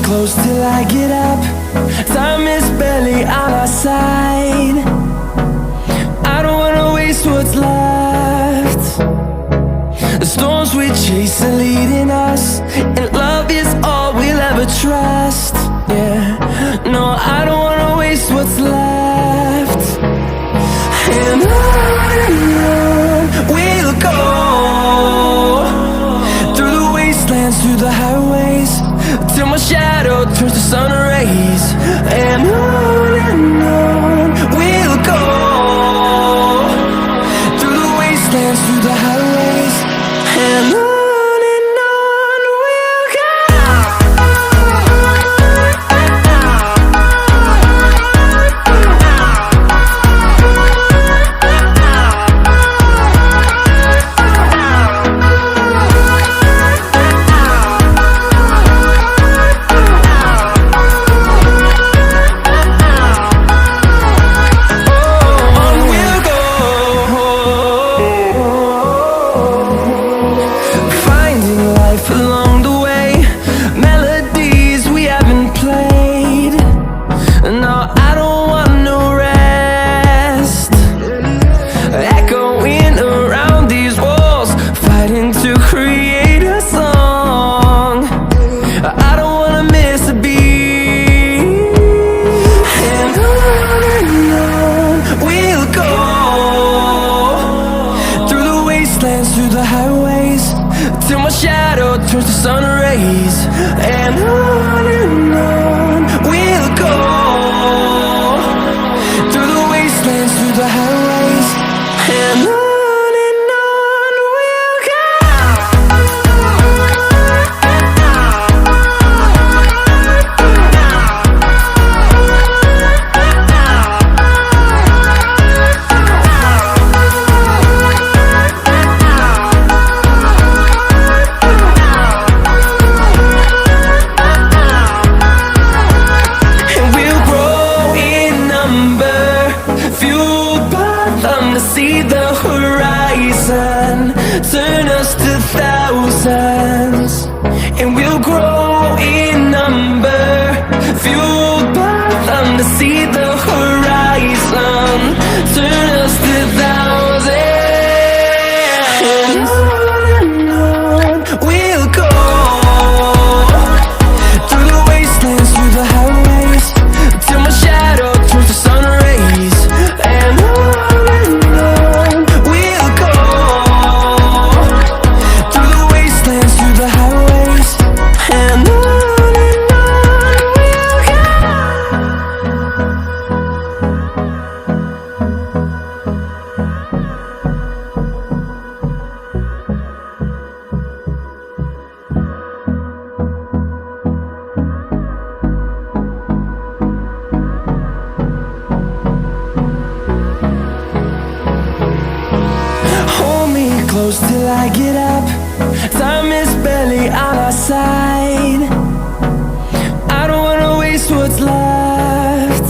close till I get up. Time is barely on our side. I don't wanna waste what's left. The storms we chase are leading us, and love is all we'll ever trust. Yeah, no, I don't wanna waste what's left. And on we'll go, through the wastelands, through the highways, till my shadow turns to sun rays. And on we'll go, through the wastelands, through the highways, and on. Through the highways, till my shadow turns to sun rays. And on we'll go, through the wastelands, through the highways, and on. See the horizon turn us to thousands, and we'll grow in number, fueled by them. To see the horizon turn us to thousands, and on we'll go, through the wastelands, through the highways, till my shadow turns to sun rays. And close till I get up. Time is barely on our side. I don't wanna waste what's left.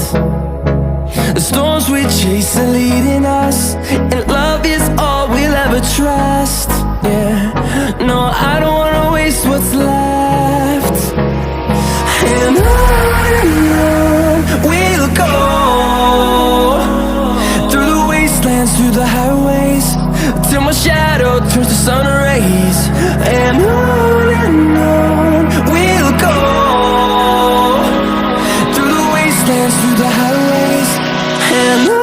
The storms we chase are leading us, and love is all we'll ever trust. Yeah, no, I don't wanna waste what's left. And on we'll go, through the wastelands, through the highways, till my shadow turns to sun rays. And on we'll go, through the wastelands, through the highways, and on.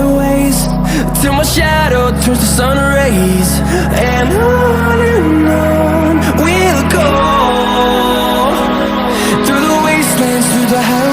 highways till my shadow turns to sun rays. And on we'll go through the wastelands, through the highways.